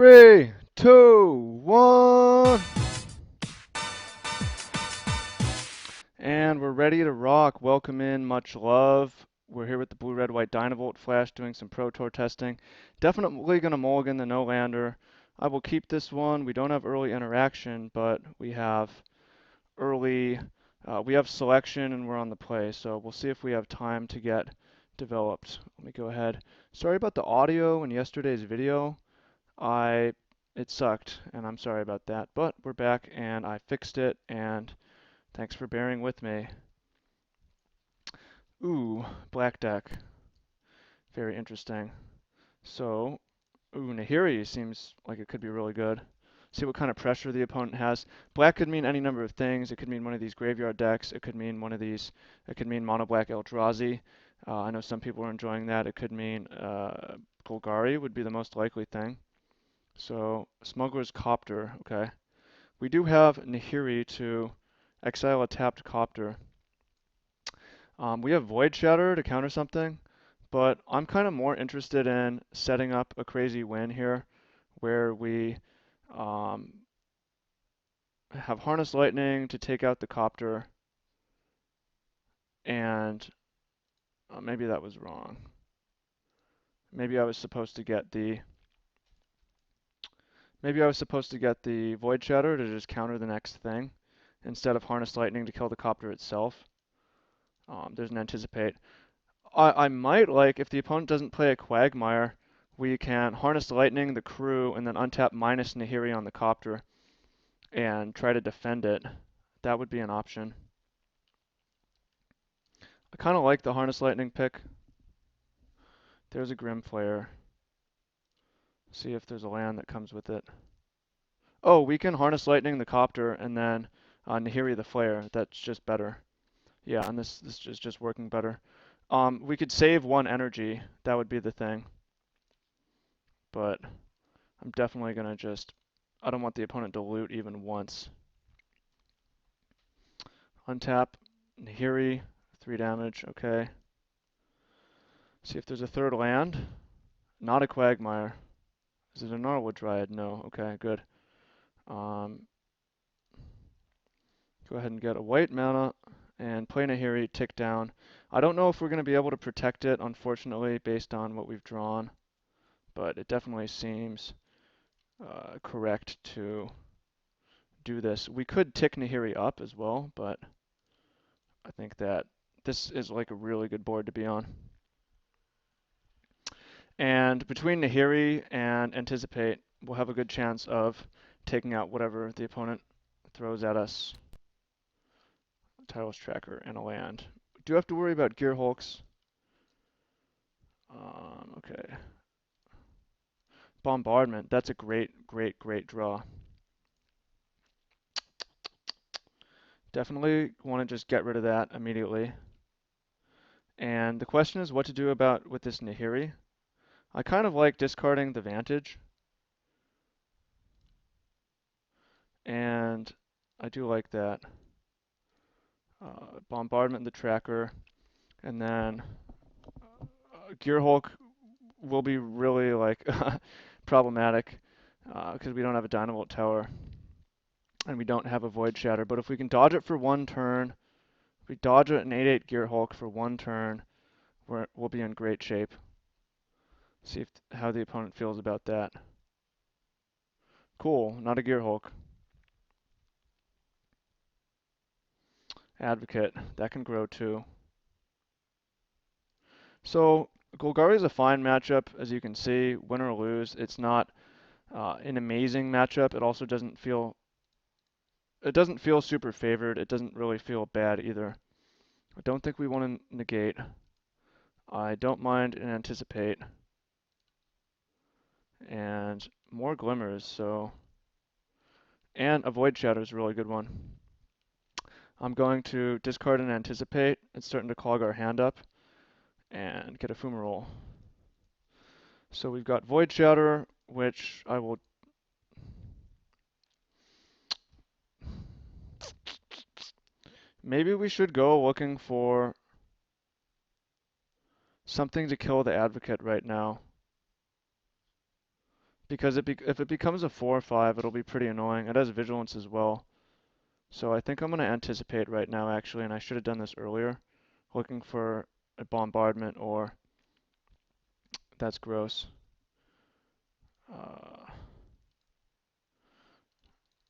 Three, two, one. And we're ready to rock. Welcome in, much love. We're here with the Blue Red White Dynavolt Flash doing some Pro Tour testing. Definitely going to mulligan the no lander. I will keep this one. We don't have early interaction, but we have early, we have selection and we're on the play. So we'll see if we have time to get developed. Let me go ahead. Sorry about the audio in yesterday's video. It sucked, and I'm sorry about that, but we're back and I fixed it, and thanks for bearing with me. Ooh, black deck. Very interesting. So, ooh, Nahiri seems like it could be really good. See what kind of pressure the opponent has. Black could mean any number of things. It could mean one of these graveyard decks. It could mean one of these. It could mean mono black Eldrazi. I know some people are enjoying that. It could mean Golgari would be the most likely thing. So, Smuggler's Copter, okay. We do have Nahiri to exile a tapped Copter. We have Void Shatter to counter something, but I'm kind of more interested in setting up a crazy win here where we um, have Harness Lightning to take out the Copter, and maybe that was wrong. Maybe I was supposed to get the Void Shatter to just counter the next thing instead of Harness Lightning to kill the Copter itself. There's an Anticipate. I might like, if the opponent doesn't play a Quagmire, we can Harness Lightning, the crew, and then untap minus Nahiri on the Copter and try to defend it. That would be an option. I kind of like the Harness Lightning pick. There's a Grim Flare. See if there's a land that comes with it. Oh, we can Harness Lightning the Copter and then Nahiri the Flare. That's just better. Yeah, and this is just working better. We could save one energy. That would be the thing. But I'm definitely going to just, I don't want the opponent to loot even once. Untap, Nahiri, 3 damage, okay. See if there's a third land. Not a Quagmire. Is it a Gnarlwood Dryad? No, okay, good. Go ahead and get a white mana and play Nahiri, tick down. I don't know if we're going to be able to protect it, unfortunately, based on what we've drawn, but it definitely seems correct to do this. We could tick Nahiri up as well, but I think that this is like a really good board to be on. And between Nahiri and Anticipate, we'll have a good chance of taking out whatever the opponent throws at us. Titles Tracker and a land. We do have to worry about Gear Hulks. Okay. Bombardment. That's a great, great, great draw. Definitely want to just get rid of that immediately. And the question is what to do about with this Nahiri. I kind of like discarding the Vantage. And I do like that. Bombardment the Tracker. And then Gear Hulk will be really like problematic because we don't have a Dynavolt Tower and we don't have a Void Shatter. But if we can dodge it for one turn, if we dodge it an 8/8 Gear Hulk for one turn, we'll be in great shape. See how the opponent feels about that. Cool, not a Gear Hulk. Advocate, that can grow too. So Golgari is a fine matchup, as you can see. Win or lose, it's not an amazing matchup. It also doesn't feel super favored. It doesn't really feel bad either. I don't think we want to negate. I don't mind an Anticipate. And more Glimmers, so. And a Void Shatter is a really good one. I'm going to discard and Anticipate. It's starting to clog our hand up. And get a Fumarole. So we've got Void Shatter, which I will. Maybe we should go looking for something to kill the Advocate right now. because if it becomes a 4 or 5, it'll be pretty annoying. It has vigilance as well. So I think I'm going to anticipate right now, actually, and I should have done this earlier, looking for a bombardment or that's gross.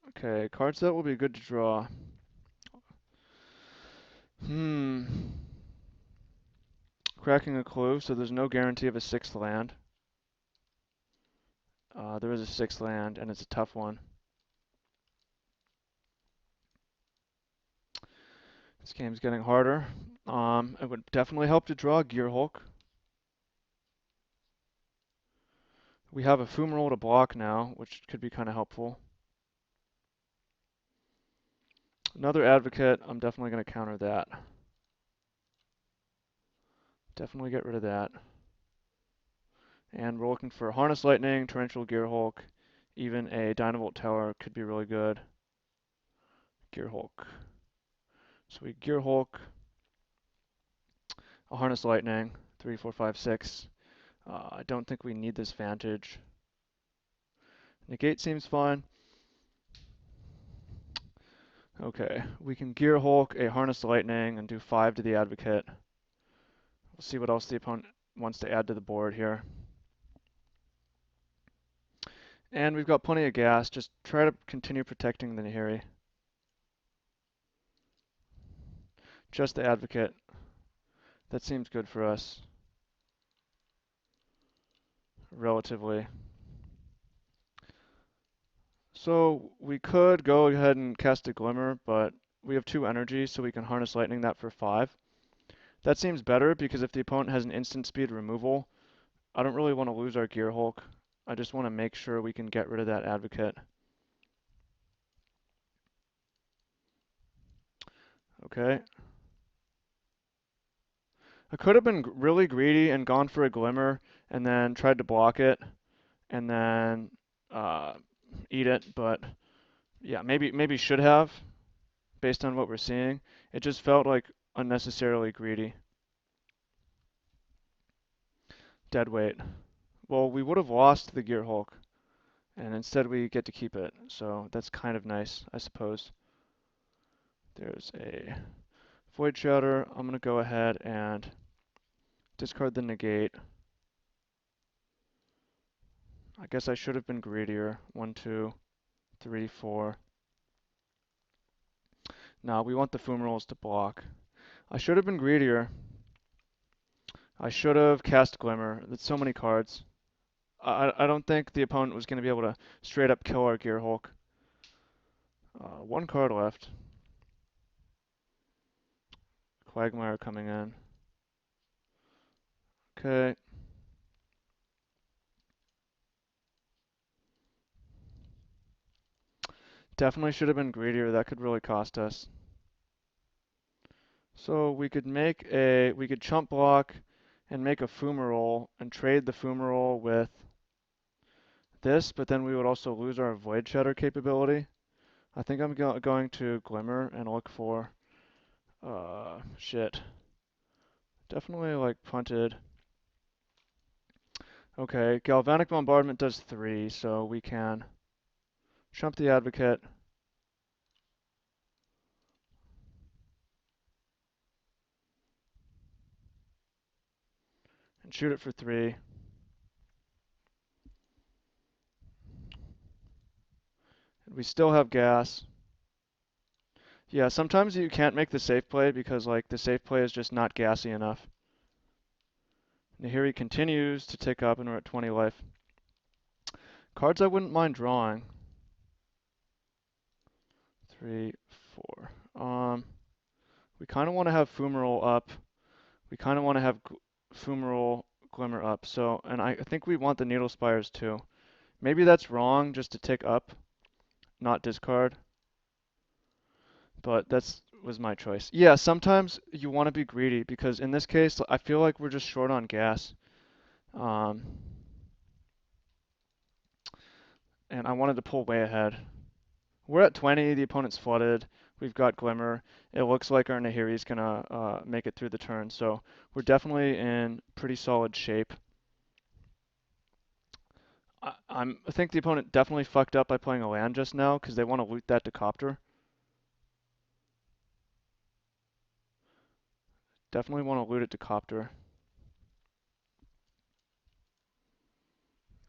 Okay, cards that will be good to draw. Cracking a clue, so there's no guarantee of a 6th land. There is a 6th land, and it's a tough one. This game's getting harder. It would definitely help to draw Gear Hulk. We have a Fumarole to block now, which could be kind of helpful. Another Advocate, I'm definitely going to counter that. Definitely get rid of that. And we're looking for Harness Lightning, Torrential Gear Hulk, even a Dynavolt Tower could be really good. Gear Hulk. So we Gear Hulk, a Harness Lightning, 3, 4, 5, 6. I don't think we need this Vantage. Negate seems fine. Okay, we can Gear Hulk, a Harness Lightning, and do 5 to the Advocate. We'll see what else the opponent wants to add to the board here. And we've got plenty of gas. Just try to continue protecting the Nahiri. Just the Advocate. That seems good for us. Relatively. So we could go ahead and cast a Glimmer, but we have 2 energy, so we can Harness Lightning that for 5. That seems better because if the opponent has an instant speed removal, I don't really want to lose our Gear Hulk. I just want to make sure we can get rid of that Advocate. Okay. I could have been really greedy and gone for a Glimmer and then tried to block it and then eat it, but yeah, maybe should have based on what we're seeing. It just felt like unnecessarily greedy. Dead weight. Well, we would have lost the Gear Hulk, and instead we get to keep it, so that's kind of nice, I suppose. There's a Void Shatter. I'm going to go ahead and discard the negate. I guess I should have been greedier. 1, 2, 3, 4. No, we want the Fumaroles to block. I should have been greedier. I should have cast Glimmer. That's so many cards. I don't think the opponent was going to be able to straight up kill our Gear Hulk. 1 card left. Quagmire coming in. Okay. Definitely should have been greedier. That could really cost us. So we could chump block and make a Fumarole and trade the Fumarole with this, but then we would also lose our Void Shatter capability. I think I'm going to Glimmer and look for, shit. Definitely like punted. Okay, Galvanic Bombardment does 3, so we can chump the Advocate. And shoot it for 3. And we still have gas. Yeah, sometimes you can't make the safe play because like the safe play is just not gassy enough. Nahiri continues to tick up and we're at 20 life. Cards I wouldn't mind drawing. 3, 4. We kind of want to have Fumarole up. We kind of want to have Fumarole Glimmer up. So, and I think we want the Needle Spires too. Maybe that's wrong just to tick up, not discard. But that's was my choice. Yeah, sometimes you want to be greedy because in this case, I feel like we're just short on gas. And I wanted to pull way ahead. We're at 20, the opponent's flooded. We've got Glimmer. It looks like our Nahiri's gonna make it through the turn, so we're definitely in pretty solid shape. I think the opponent definitely fucked up by playing a land just now because they want to loot that Decopter. Definitely want to loot it Decopter.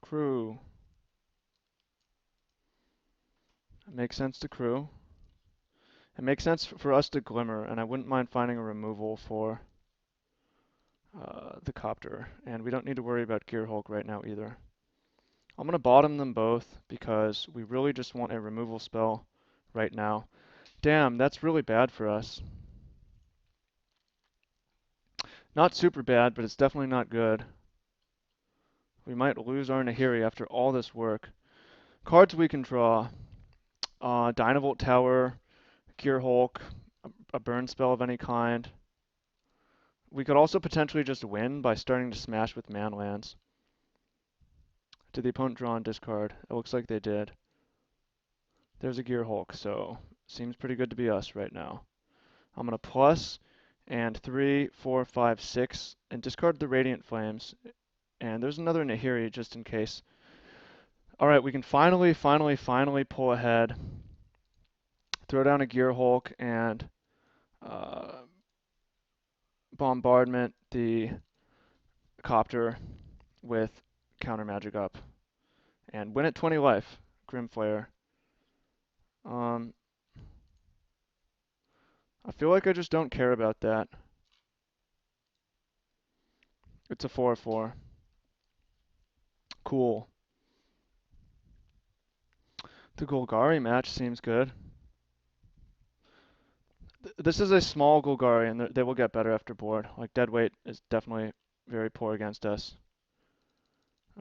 Crew. It makes sense to crew. It makes sense for us to glimmer, and I wouldn't mind finding a removal for the copter. And we don't need to worry about Gear Hulk right now either. I'm going to bottom them both because we really just want a removal spell right now. Damn, that's really bad for us. Not super bad, but it's definitely not good. We might lose our Nahiri after all this work. Cards we can draw. Dynavolt Tower, Gear Hulk, a burn spell of any kind. We could also potentially just win by starting to smash with man lands. Did the opponent draw and discard? It looks like they did. There's a Gear Hulk, so seems pretty good to be us right now. I'm going to plus and 3, 4, 5, 6, and discard the Radiant Flames. And there's another Nahiri just in case. Alright, we can finally pull ahead. Throw down a Gear Hulk and bombardment the copter with counter magic up. And win at 20 life. Grim Flare. I feel like I just don't care about that. It's a 4/4. Cool. The Golgari match seems good. This is a small Golgari, and they will get better after board. Like, deadweight is definitely very poor against us.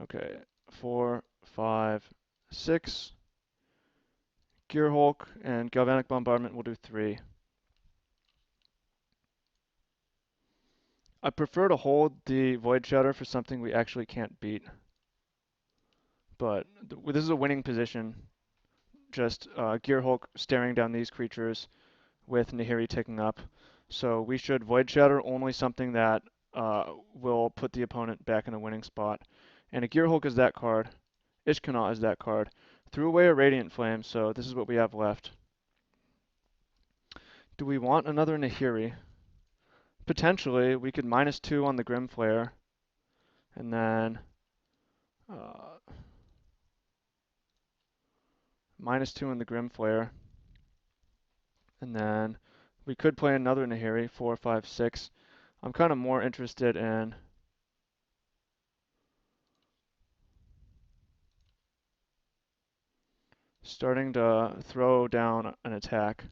Okay, 4, 5, 6. Gear Hulk and Galvanic Bombardment will do 3. I prefer to hold the Void Shatter for something we actually can't beat. But this is a winning position. Just Gear Hulk staring down these creatures with Nahiri ticking up. So we should Void Shatter only something that will put the opponent back in a winning spot. And a Gear Hulk is that card. Ishkanah is that card. Threw away a Radiant Flame, so this is what we have left. Do we want another Nahiri? Potentially, we could -2 on the Grim Flare, and then -2 on the Grim Flare, and then we could play another Nahiri, 4, 5, 6. I'm kind of more interested in starting to throw down an attack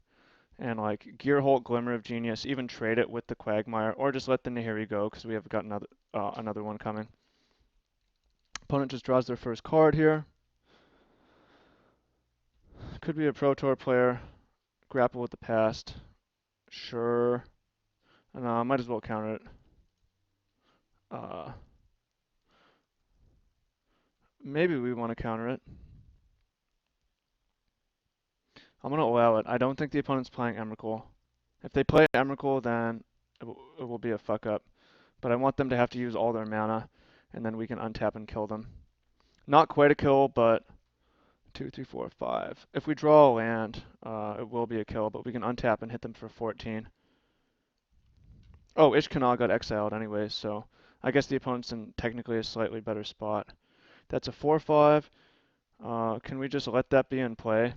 and like Gear Hulk, Glimmer of Genius, even trade it with the Quagmire, or just let the Nahiri go because we have got another one coming. Opponent just draws their first card here. Could be a Pro Tour player. Grapple with the past. Sure. No, might as well counter it. Maybe we want to counter it. I'm going to allow it. I don't think the opponent's playing Emrakul. If they play Emrakul, then it will be a fuck up. But I want them to have to use all their mana, and then we can untap and kill them. Not quite a kill, but 2, 3, 4, 5. If we draw a land, it will be a kill, but we can untap and hit them for 14. Oh, Ishkanah got exiled anyways, so I guess the opponent's in technically a slightly better spot. That's a 4/5. Can we just let that be in play?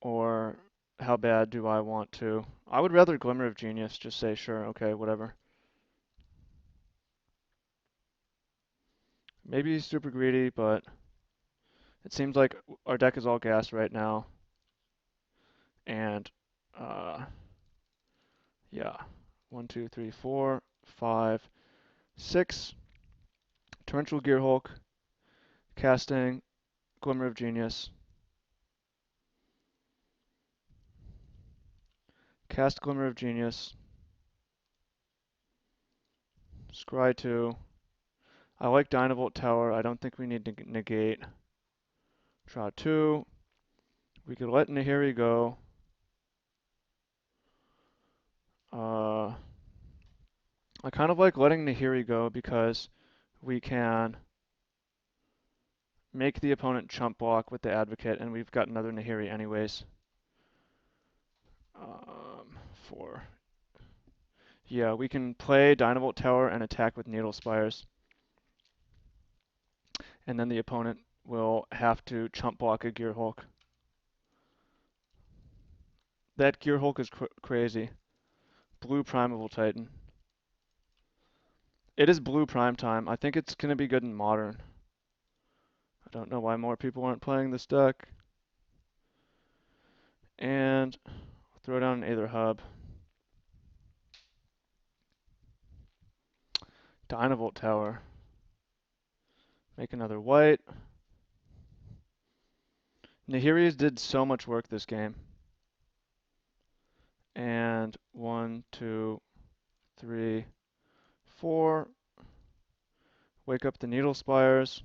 Or how bad do I want to? I would rather Glimmer of Genius, just say sure, okay, whatever. Maybe he's super greedy, but it seems like our deck is all gas right now. And, yeah. 1, 2, 3, 4, 5, 6. Torrential Gear Hulk. Casting Glimmer of Genius. Cast Glimmer of Genius. Scry 2. I like Dynavolt Tower. I don't think we need to negate. Draw 2. We could let Nahiri go. I kind of like letting Nahiri go because we can make the opponent chump block with the Advocate, and we've got another Nahiri anyways. 4. Yeah, we can play Dynavolt Tower and attack with Needle Spires. And then the opponent will have to chump block a Gear Hulk. That Gear Hulk is crazy. Blue Primeval Titan. It is blue prime time. I think it's going to be good in Modern. I don't know why more people aren't playing this deck. And throw down an Aether Hub. Dynavolt Tower. Make another white. Nahiris did so much work this game. And 1, 2, 3, 4. Wake up the Needle Spires.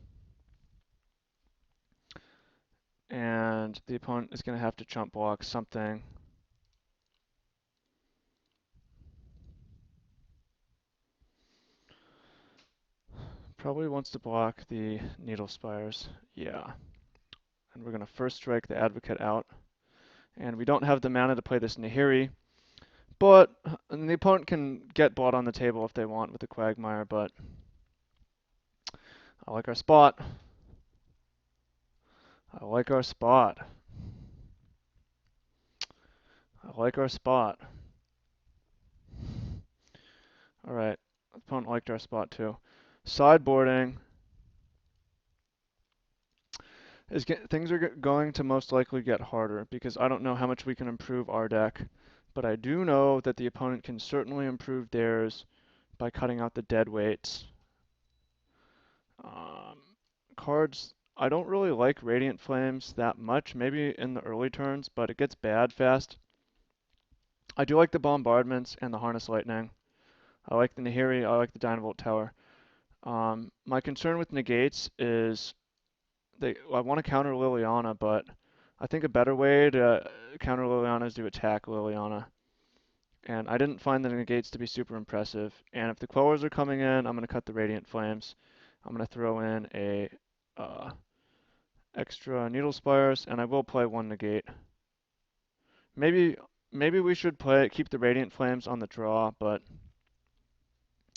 And the opponent is going to have to chump block something. Probably wants to block the Needle Spires. Yeah. And we're going to first strike the Advocate out. And we don't have the mana to play this Nahiri. But the opponent can get bought on the table if they want with the Quagmire, but I like our spot. I like our spot. I like our spot. Alright, the opponent liked our spot too. Sideboarding. Things are going to most likely get harder because I don't know how much we can improve our deck, but I do know that the opponent can certainly improve theirs by cutting out the dead weights. Cards, I don't really like Radiant Flames that much, maybe in the early turns, but it gets bad fast. I do like the Bombardments and the Harness Lightning. I like the Nahiri, I like the Dynavolt Tower. My concern with negates is I want to counter Liliana, but I think a better way to counter Liliana is to attack Liliana. And I didn't find the negates to be super impressive. And if the Quellers are coming in, I'm going to cut the Radiant Flames. I'm going to throw in a extra Needle Spires, and I will play one negate. Maybe we should keep the Radiant Flames on the draw, but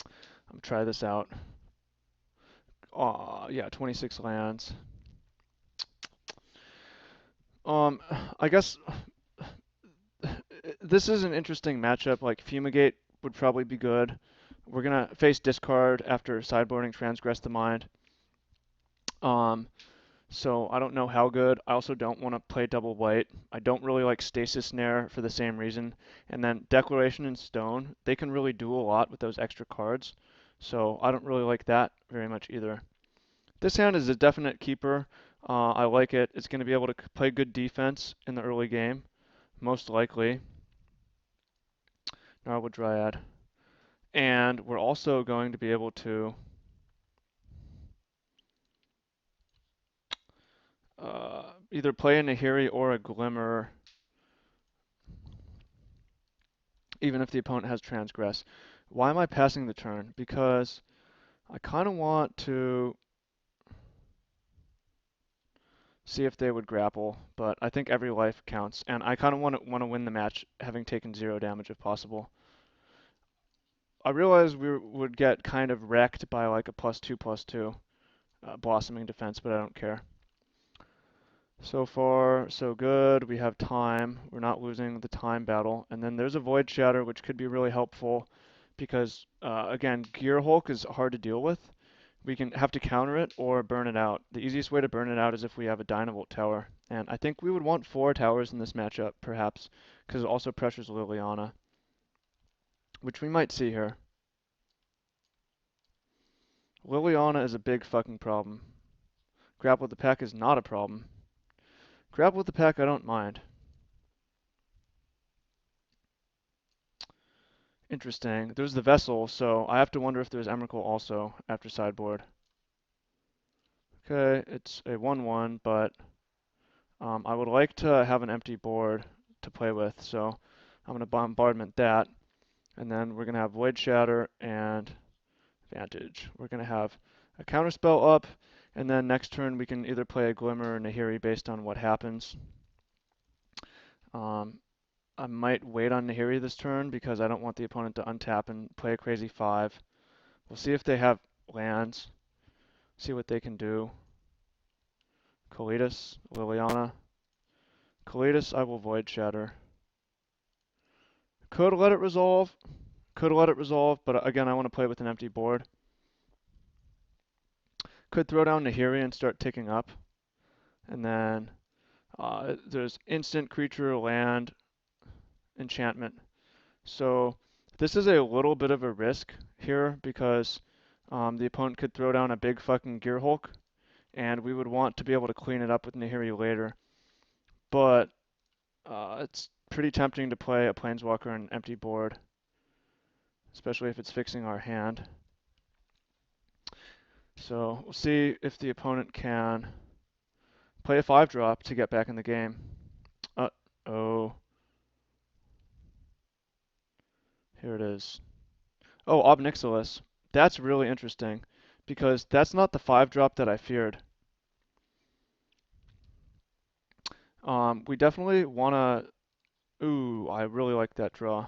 I'm gonna try this out. Yeah, 26 lands. I guess this is an interesting matchup. Like Fumigate would probably be good. We're gonna face discard after sideboarding Transgress the Mind. So I don't know how good. I also don't want to play double white. I don't really like Stasis Snare for the same reason. And then Declaration and Stone, they can really do a lot with those extra cards. So I don't really like that very much either. This hand is a definite keeper. I like it. It's going to be able to play good defense in the early game, most likely. Gnarlwood Dryad. And we're also going to be able to either play a Nahiri or a Glimmer, even if the opponent has Transgress. Why am I passing the turn? Because I kind of want to see if they would grapple, but I think every life counts, and I kind of want to win the match having taken 0 damage if possible. I realize we would get kind of wrecked by like a +2/+2 blossoming defense, but I don't care. So far, so good. We have time. We're not losing the time battle. And then there's a Void Shatter, which could be really helpful because, again, Gear Hulk is hard to deal with. We can have to counter it or burn it out. The easiest way to burn it out is if we have a Dynavolt Tower. And I think we would want 4 towers in this matchup, perhaps, because it also pressures Liliana, which we might see here. Liliana is a big fucking problem. Grapple with the Pack is not a problem. Grapple with the Pack I don't mind. Interesting. There's the Vessel, so I have to wonder if there's Emrakul also after sideboard. Okay, it's a 1/1, but I would like to have an empty board to play with, so I'm going to bombardment that. And then we're going to have Void Shatter and Vantage. We're going to have a counterspell up, And then next turn we can either play a Glimmer or Nahiri based on what happens. I might wait on Nahiri this turn because I don't want the opponent to untap and play a crazy 5. We'll see if they have lands, see what they can do. Kalitas, Liliana. Kalitas, I will Void Shatter. Could let it resolve, but again, I want to play with an empty board. Could throw down Nahiri and start ticking up. And then there's instant creature, land, enchantment. So this is a little bit of a risk here because the opponent could throw down a big fucking Gear Hulk, and we would want to be able to clean it up with Nahiri later. But it's pretty tempting to play a Planeswalker on an empty board, especially if it's fixing our hand. So we'll see if the opponent can play a 5-drop to get back in the game. Uh-oh. Here it is. Oh, Ob Nixilis. That's really interesting because that's not the 5-drop that I feared. We definitely want to... Ooh, I really like that draw.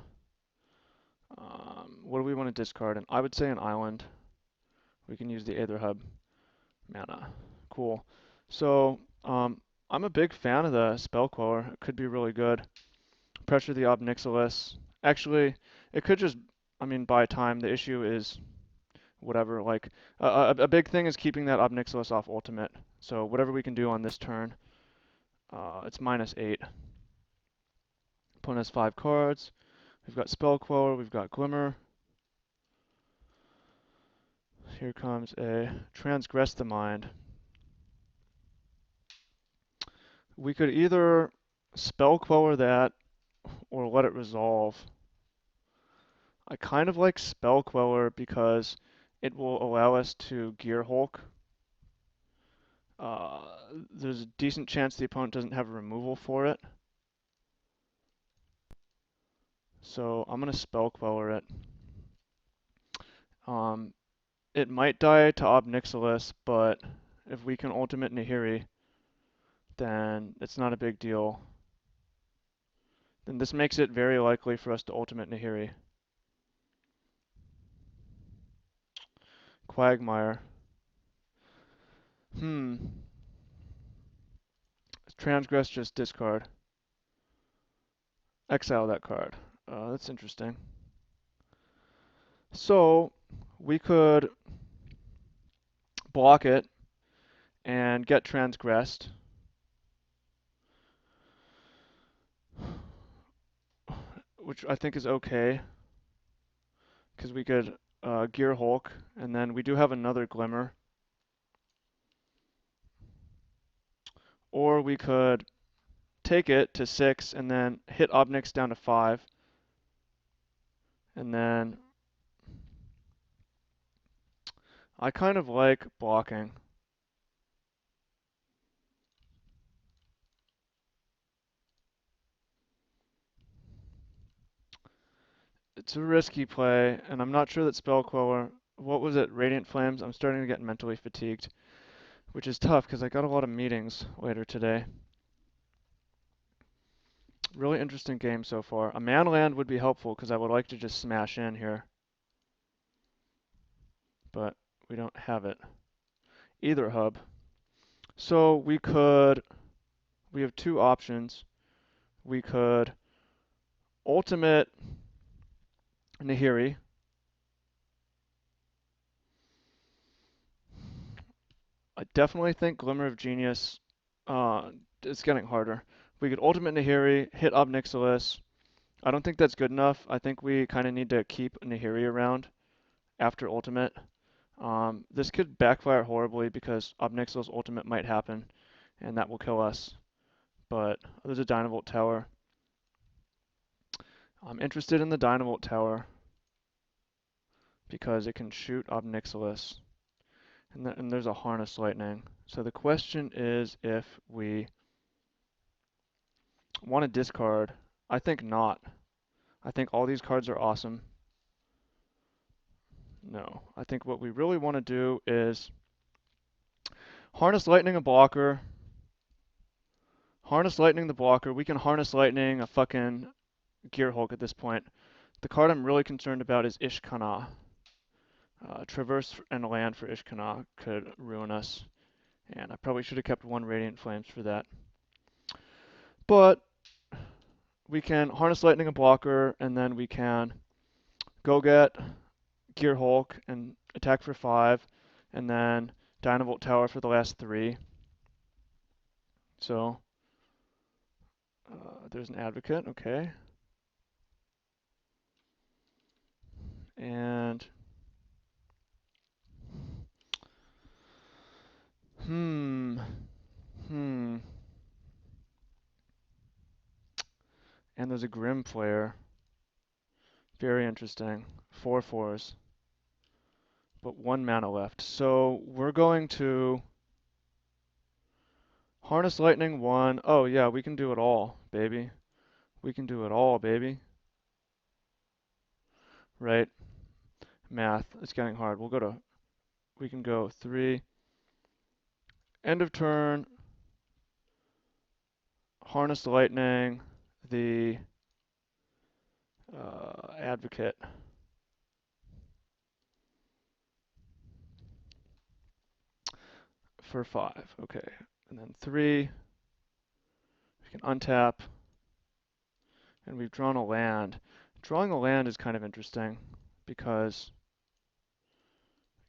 What do we want to discard? And I would say an island. We can use the Aether Hub mana. Cool. So, I'm a big fan of the Spell Queller. It could be really good. Pressure the Ob Nixilis. Actually, it could just, buy time. The issue is whatever. Like, a big thing is keeping that Ob Nixilis off ultimate. So, whatever we can do on this turn, it's -8. Opponent has 5 cards. We've got Spell Queller, we've got Glimmer. Here comes a Transgress the Mind. We could either Spell Queller that or let it resolve. I kind of like Spell Queller because it will allow us to Gear Hulk. There's a decent chance the opponent doesn't have a removal for it. So I'm going to Spell Queller it. It might die to Ob Nixilis, but if we can ultimate Nahiri, then it's not a big deal. Then this makes it very likely for us to ultimate Nahiri. Quagmire. Transgress, just discard. Exile that card. That's interesting. So we could block it and get transgressed. Which I think is okay. Because we could Gear Hulk, and then we do have another Glimmer. Or we could take it to 6 and then hit Obnix down to 5. And then I kind of like blocking. It's a risky play, and I'm not sure that Spell Queller, what was it, Radiant Flames? I'm starting to get mentally fatigued, which is tough because I got a lot of meetings later today. Really interesting game so far. A Manland would be helpful because I would like to just smash in here. But we don't have it. Either hub. So we have 2 options. We could ultimate Nahiri. I definitely think Glimmer of Genius, it's getting harder. We could ultimate Nahiri, hit Ob Nixilis. I don't think that's good enough. I think we kind of need to keep Nahiri around after ultimate. This could backfire horribly because Ob Nixilis ultimate might happen, and that will kill us. But there's a Dynavolt tower. I'm interested in the Dynavolt tower because it can shoot Ob Nixilis. And there's a Harness Lightning. So the question is if we want to discard. I think not. I think all these cards are awesome. No. I think what we really want to do is Harness Lightning a blocker. Harness Lightning the blocker. We can Harness Lightning a fucking Gear Hulk at this point. The card I'm really concerned about is Ishkana. Traverse and land for Ishkana could ruin us. And I probably should have kept one Radiant Flames for that. But we can Harness Lightning a blocker, and then we can go get Gear Hulk and attack for 5, and then Dynavolt Tower for the last 3. So there's an Advocate, okay. And hmm. And there's a Grim Flare. Very interesting. 4/4s. But 1 mana left. So we're going to Harness Lightning 1. Oh yeah, we can do it all, baby. We can do it all, baby. Right? Math. It's getting hard. We can go 3. End of turn. Harness Lightning. The Advocate. For 5. Okay. And then 3. We can untap. And we've drawn a land. Drawing a land is kind of interesting because,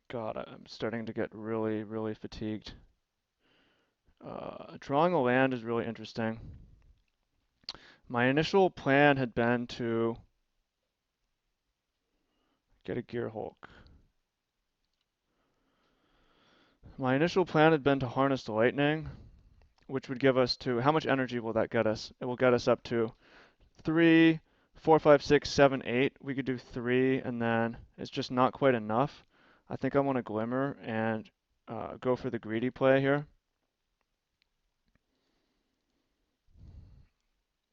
God, I'm starting to get really, really fatigued. Drawing a land is really interesting. My initial plan had been to get a Gear Hulk. My initial plan had been to harness the lightning, which would give us to, how much energy will that get us? It will get us up to 3, 4, 5, 6, 7, 8. We could do 3, and then it's just not quite enough. I think I want to Glimmer and go for the greedy play here.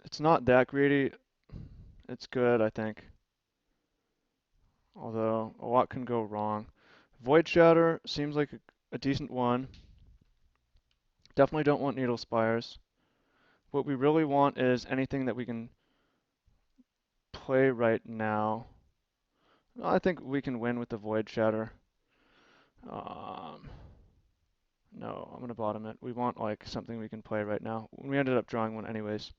It's not that greedy. It's good, I think. Although a lot can go wrong. Void Shatter seems like a decent one. Definitely don't want Needle Spires. What we really want is anything that we can play right now. I think we can win with the Void Shatter. No, I'm going to bottom it. We want like something we can play right now. We ended up drawing one anyways.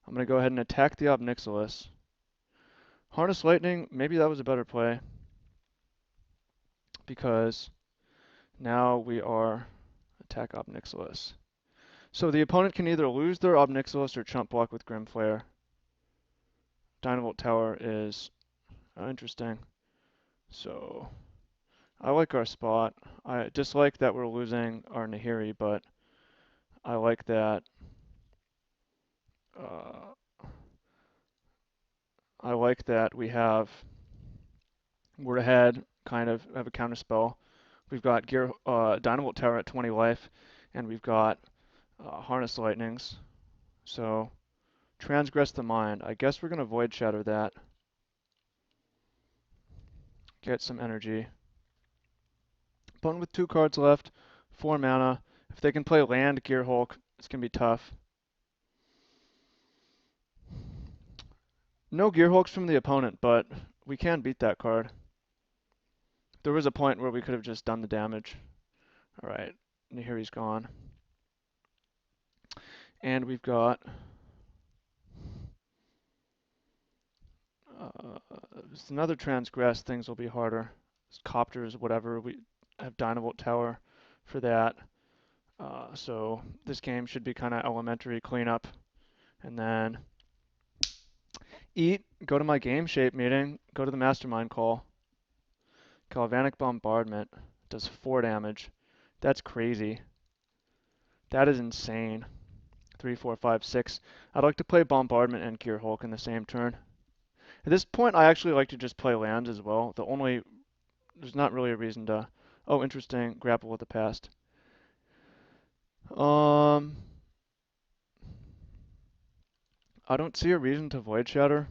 I'm going to go ahead and attack the Ob Nixilis. Harness Lightning, maybe that was a better play. Because now we are attack Ob Nixilis. So the opponent can either lose their Ob Nixilis or chump block with Grim Flare. Dynavolt Tower is interesting. So I like our spot. I dislike that we're losing our Nahiri, but I like that. I like that we're ahead, kind of have a counter spell. We've got Dynavolt Tower at 20 life, and we've got Harness Lightnings. So Transgress the Mind. I guess we're gonna Void Shatter that. Get some energy. Opponent with 2 cards left, 4 mana. If they can play land Gear Hulk, it's gonna be tough. No Gear Hulks from the opponent, but we can beat that card. There was a point where we could have just done the damage. Alright, Nahiri's gone. And we've got it's another Transgress, things will be harder. Copters, whatever, we have Dynavolt Tower for that. So this game should be kind of elementary cleanup. And then eat, go to my game shape meeting, go to the mastermind call. Galvanic Bombardment does 4 damage. That's crazy. That is insane. 3, 4, 5, 6. I'd like to play Bombardment and Gear Hulk in the same turn. At this point, I actually like to just play lands as well. There's not really a reason to, oh, interesting, grapple with the past. I don't see a reason to Void Shatter.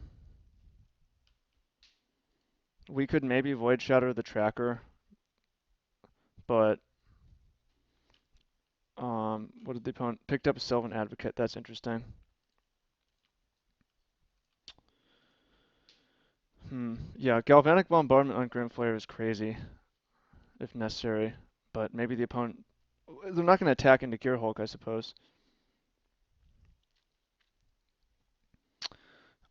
We could maybe Void Shatter the tracker, but What did the opponent picked up a Sylvan Advocate? That's interesting. Yeah, Galvanic Bombardment on Grimflayer is crazy, if necessary. But maybe the opponent... They're not going to attack into Gear Hulk, I suppose.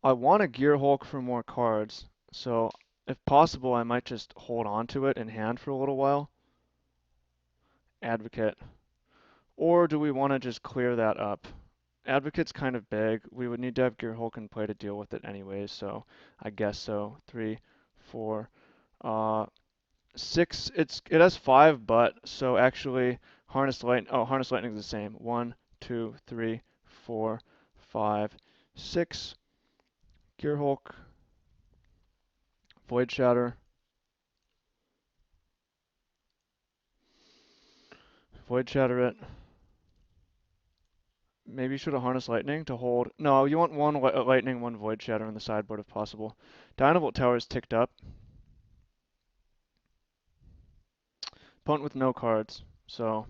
I want a Gear Hulk for more cards, so if possible, I might just hold on to it in hand for a little while. Advocate. Or do we want to just clear that up? Advocate's kind of big. We would need to have Gear Hulk in play to deal with it anyways, so I guess so. 3, 4, 6. It has 5, but so actually Harness Lightning. Oh, Harness Lightning is the same. 1, 2, 3, 4, 5, 6. Gear Hulk. Void Shatter. Void Shatter it. Maybe you should have Harness Lightning to hold. No, you want one Lightning, one Void Shatter in the sideboard if possible. Dynavolt Tower is ticked up. Opponent with no cards, so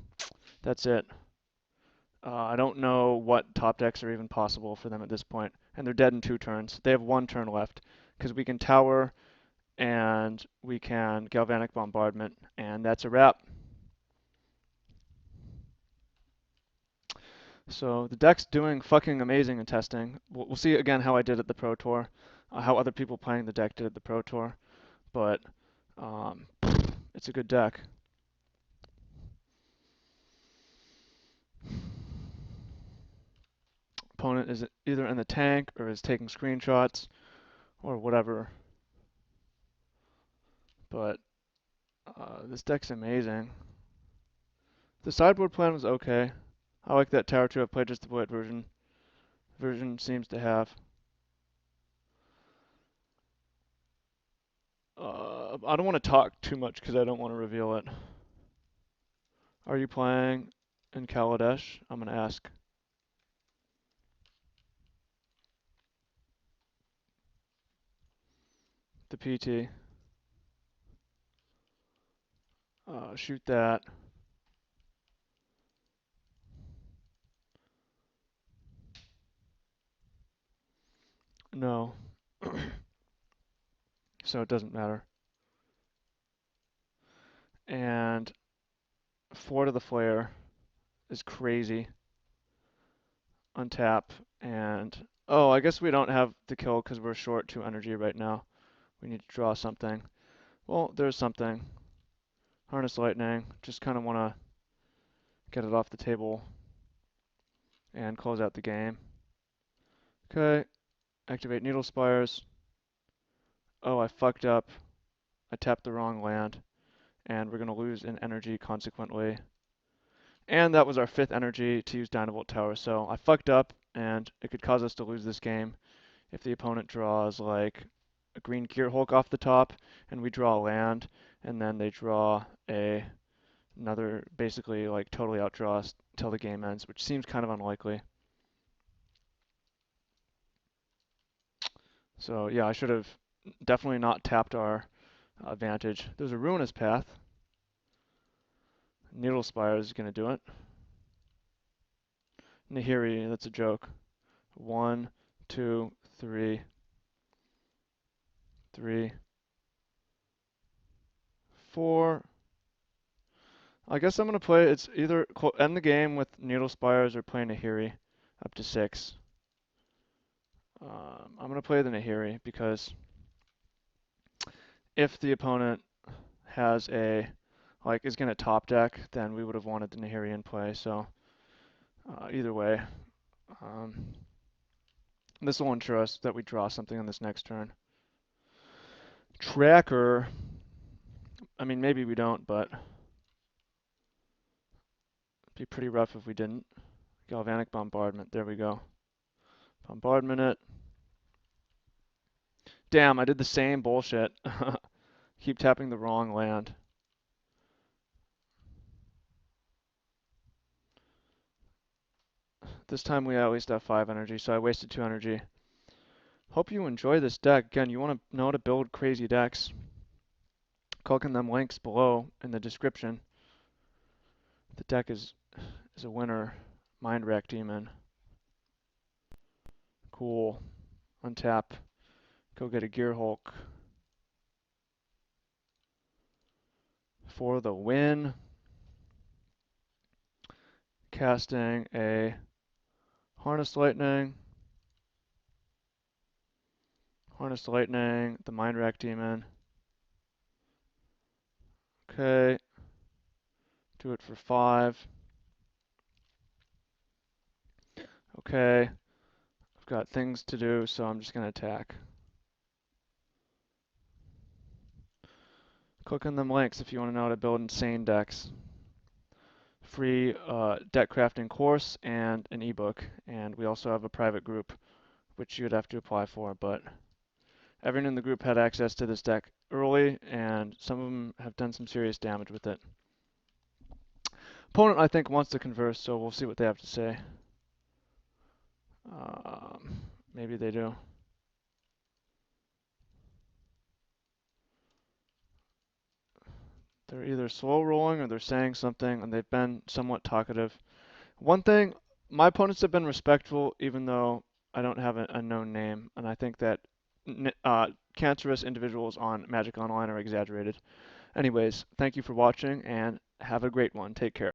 that's it. I don't know what top decks are even possible for them at this point, and they're dead in 2 turns. They have 1 turn left, because we can Tower and we can Galvanic Bombardment, and that's a wrap. So the deck's doing fucking amazing in testing. We'll see again how I did at the Pro Tour, how other people playing the deck did at the Pro Tour, but um, it's a good deck. Opponent is either in the tank or is taking screenshots or whatever, but this deck's amazing. The sideboard plan was okay. I like that Tower 2. I've played just the Void version. Version seems to have. I don't want to talk too much because I don't want to reveal it. Are you playing in Kaladesh? I'm going to ask. The PT. Shoot that. No. So it doesn't matter. And 4 to the Flare is crazy. Untap and... Oh, I guess we don't have the kill because we're short 2 energy right now. We need to draw something. Well, there's something. Harness Lightning. Just kind of want to get it off the table and close out the game. Okay. Activate Needle Spires. Oh, I fucked up. I tapped the wrong land. And we're going to lose in energy consequently. And that was our 5th energy to use Dynavolt Tower. So I fucked up, and it could cause us to lose this game if the opponent draws like a green Gear Hulk off the top, and we draw a land, and then they draw another, basically like totally outdraw us till the game ends, which seems kind of unlikely. So yeah, I should have definitely not tapped our advantage. There's a Ruinous Path. Needle Spire is going to do it. Nahiri, that's a joke. 1, 2, 3, 3, 4. I guess I'm going to play, it's either end the game with Needle Spires or play Nahiri up to 6. I'm going to play the Nahiri because if the opponent has is going to top deck, then we would have wanted the Nahiri in play. So either way, this will ensure us that we draw something on this next turn. Tracker, I mean, maybe we don't, but it'd be pretty rough if we didn't. Galvanic Bombardment, there we go. Bombardment it. Damn, I did the same bullshit. Keep tapping the wrong land. This time we at least have 5 energy, so I wasted 2 energy. Hope you enjoy this deck. Again, you want to know how to build crazy decks. Click on them links below in the description. The deck is is a winner. Mind Rack Demon. Cool. Untap. Go get a Gear Hulk. For the win. Casting a Harness Lightning. Harness Lightning, the Mind Rack Demon. Okay. Do it for 5. Okay. I've got things to do, so I'm just going to attack. Click on them links if you want to know how to build insane decks. Free deck crafting course and an ebook, and we also have a private group, which you'd have to apply for, but everyone in the group had access to this deck early, and some of them have done some serious damage with it. Opponent, I think, wants to converse, so we'll see what they have to say. Maybe they do. They're either slow rolling or they're saying something, and they've been somewhat talkative. One thing, my opponents have been respectful, even though I don't have a known name, and I think that cancerous individuals on Magic Online are exaggerated. Anyways, thank you for watching, and have a great one. Take care.